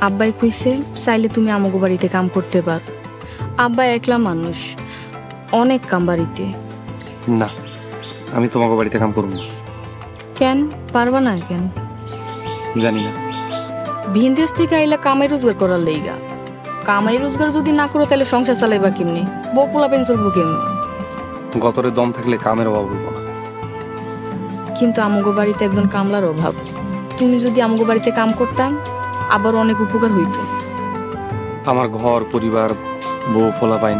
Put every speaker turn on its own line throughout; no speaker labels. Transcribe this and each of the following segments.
আব্বাই কইছে চাইলে তুমি আমাগো বাড়িতে কাম করতে পার। আব্বা একলা মানুষ, অনেক কাম বাড়িতে।
না, আমি তোমাকে বাড়িতে কাম করব না।
কেন পারবা না? কেন
জানি না।
ভিন দেশ থেকে আইলা কামাই রোজগার করার লাইগা। কামাই রোজগার যদি না করো তাহলে সংসার চালাইবা কেমনি? বউ পোলাপেন চলবো কেমনি?
গতরে দম থাকলে কামের অভাব হইব না।
কিন্তু আমগো বাড়িতে একজন কামলার অভাব। তুমি যদি আমগো বাড়িতে কাম করতাম আবার অনেক উপকার হইতো।
আমার ঘর পরিবার বউ পোলা পাইন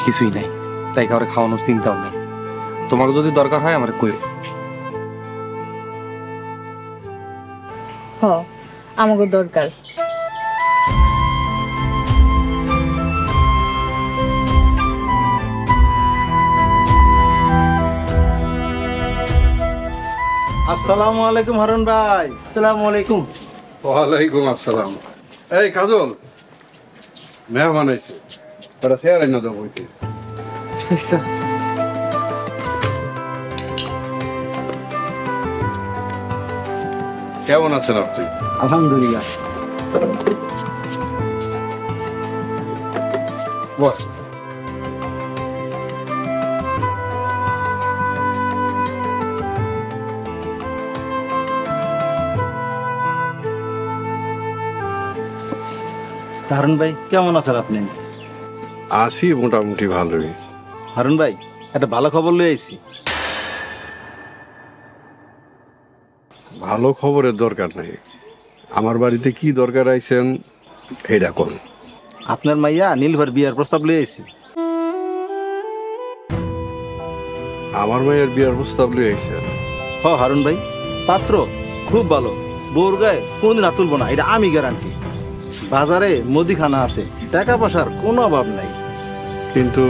কিছুই নাই, তাই কাউরে খাওয়ানোর চিন্তাও নেই। তোমাকে যদি দরকার হয় আমার কই।
হ, আমগো দরকার।
আসসালামু আলাইকুম হারুন ভাই।
আসসালামু আলাইকুম।
ওয়ালাইকুম আসসালাম। এই কাজল, মেহমান আইছে, তারা চেয়ার আইনা দাও বইতে। কেমন আছেন আপনি?
আলহামদুলিল্লাহ।
বস।
হারুন ভাই কেমন আছেন আপনি?
আছি মোটামুটি ভালোই।
হারুন ভাই একটা ভালো খবর লয়ে আইছি।
ভালো খবরের দরকার নেই, আমার বাড়িতে কি দরকার আইছেন এইটা কোন।
আপনার মাইয়া নীলভার বিয়ার প্রস্তাব লয়ে আইছি।
আমার মায়ের বিয়ার প্রস্তাব লয়ে আইছেন?
হ হারুন ভাই, পাত্র খুব ভালো, বউর গায়ে কোনদিন হাত তুলবো না, এটা আমি গ্যারান্টি। বাজারে মুদিখানা আছে, টাকা পয়সার কোনো অভাব নাই।
কিন্তু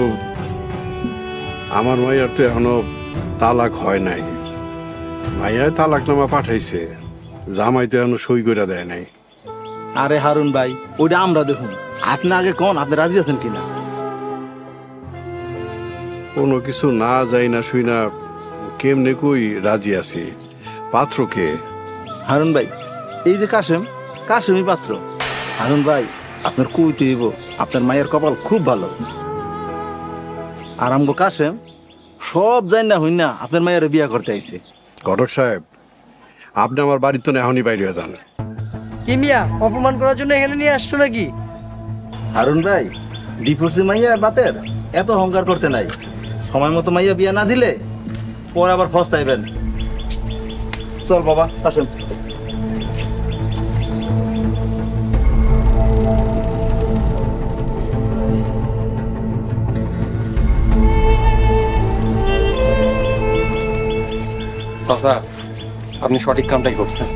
আমার মায়ের তো এখনো তালাক হয় নাই। মাইয়ায় তালাকনামা পাঠাইছে, জামাই তো এখনো সই করে দেয় নাই।
আরে হারুন ভাই ওইটা আমরা দেখুন, আপনি আগে কোন আপনি রাজি আছেন কিনা।
কোনো কিছু না যাই না শুই না কেমনে কই রাজি আছি। পাত্রকে?
হারুন ভাই এই যে কাশেমই পাত্র। হারুন ভাই আপনার কইতে হইব, আপনার মায়ের কপাল খুব ভালো। আর আমগো কাশেম সব জান না হইন না আপনার মায়ের বিয়া করতে আইছে।
ঘটক সাহেব, আপনি আমার বাড়ির তো এখনই বাইরে যান।
কি মিয়া, অপমান করার জন্য এখানে নিয়ে আসছো নাকি?
হারুন ভাই ডিভোর্সি মাইয়া বাপের এত অহংকার করতে নাই। সময় মতো মাইয়া বিয়া না দিলে পরে আবার ফস্তাইবেন। চল বাবা কাশেম।
চাচা, আপনি সঠিক কামটাই করছেন।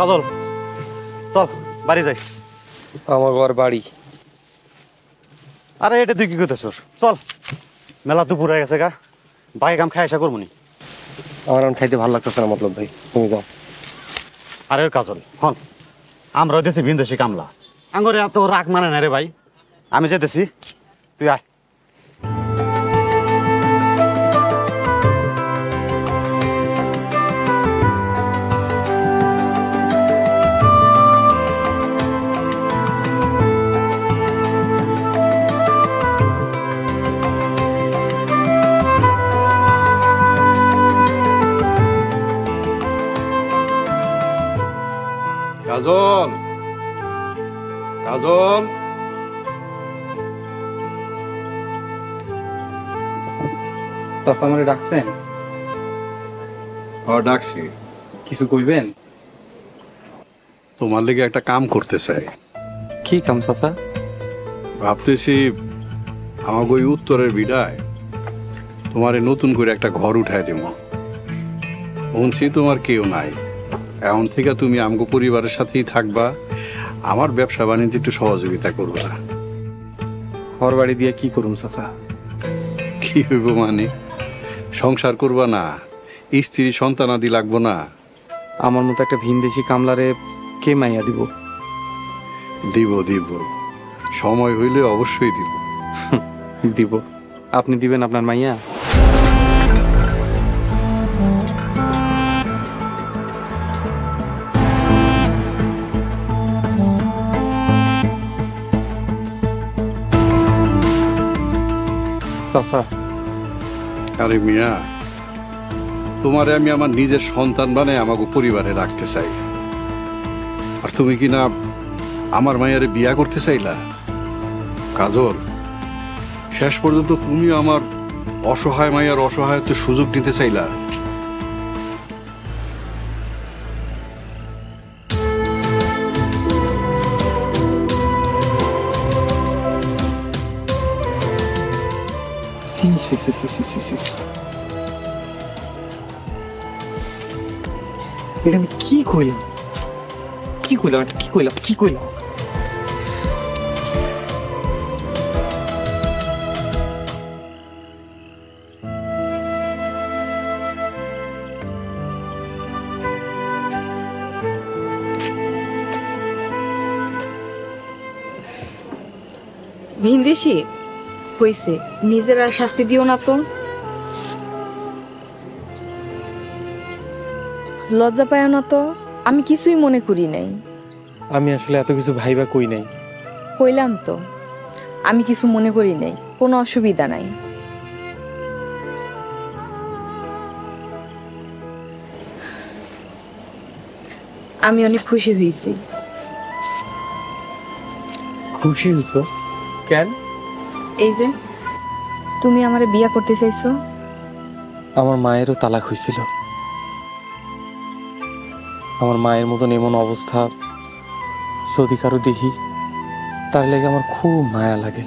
কাজল চল বাড়ি যাই।
আমার ঘর বাড়ি।
আরে এটা তুই কি করতেছস? চল, মেলা দুপুর হয়ে গেছে গা, বাকি কাম খাই আসা করবো নি।
আমার এখন খাইতে ভালো লাগতেছে না মতলব ভাই, তুমি যাও।
আরে কাজল হন, আমরা হইতেছি বিন্দেশি কামলা, আঙ্গরে এত রাগ মানে না রে ভাই। আমি যেতেছি, তুই আয়।
কাজল, কাজল।
চাচা আমারে ডাকছেন?
ডাকছি।
কিছু কইবেন?
তোমার লেগে একটা কাম করতে চাই।
কি কাম চাচা?
ভাবতেছি আমাকে ওই উত্তরের বিদায় তোমারে নতুন করে একটা ঘর উঠায় দেব। শুনছি তোমার কেউ নাই, এখন থেকে তুমি আমগো পরিবারের সাথেই থাকবা, আমার ব্যবসা বাণিজ্য একটু সহযোগিতা করবা।
ঘর বাড়ি দিয়ে কি করুম চাচা?
কি হইব মানে? সংসার করবা না? স্ত্রী সন্তানাদি লাগবো না?
আমার মতো একটা ভিনদেশি কামলারে কে মাইয়া দিব?
দিব দিব, সময় হইলে অবশ্যই দিব।
দিব। আপনি দিবেন আপনার মাইয়া? চাচা,
আরে মিয়া, তোমারে আমি আমার নিজের সন্তান বানায় আমাকে পরিবারে রাখতে চাই, আর তুমি কি না আমার মায়ের বিয়া করতে চাইলা? কাজল, শেষ পর্যন্ত তুমি আমার অসহায় মায়ের অসহায়ত্ব সুযোগ দিতে চাইলা।
এটা আমি কি কইলাম? কি কইলাম? এটা কি কইলাম? কি কইলাম?
ভিনদেশি হইছে, নিজের আর শাস্তি দিও না তো। লজ্জা পায় না তো? আমি কিছুই মনে করি নাই।
আমি আসলে এত কিছু ভাইবা কই নাই।
কইলাম তো আমি কিছু মনে করি নাই, কোনো অসুবিধা নাই। আমি অনেক খুশি হয়েছি।
খুশি হইছো কেন?
এই যে তুমি আমারে বিয়া করতে চাইছো।
আমার মায়েরও তালাক হয়েছিল। আমার মায়ের মতন এমন অবস্থা যদি কারো দেখি, তার লেগে আমার খুব মায়া লাগে।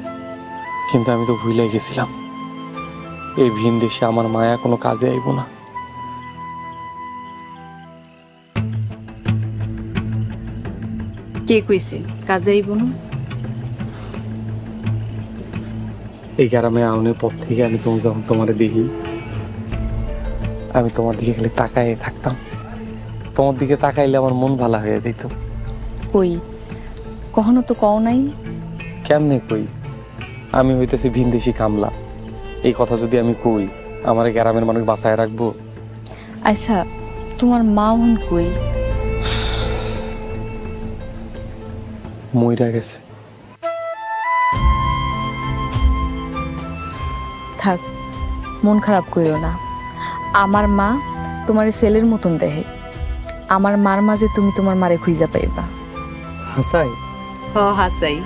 কিন্তু আমি তো ভুলে গেছিলাম এই ভিন দেশে আমার মায়া কোনো কাজে আইব না।
কে কইছে কাজে আইব না?
এই গ্রামে আউনের পর থেকে আমি তুমি যখন তোমারে দেখি, আমি তোমার দিকে খালি তাকায় থাকতাম। তোমার দিকে তাকাইলে আমার মন ভালো হয়ে যেত।
কই, কখনো তো কও নাই।
কেমনে কই? আমি হইতেছি ভিনদেশি কামলা, এই কথা যদি আমি কই, আমার এই গ্রামের মানুষ বাঁচায় রাখবো?
আচ্ছা, তোমার মা হন কই?
মইরা গেছে।
থাক, মন খারাপ করিও না। আমার মা তোমার ছেলের মতন দেখে। আমার মার মাঝে তুমি তোমার মারে খুঁজা পাইবা।
হাসাই?
হ হাসাই।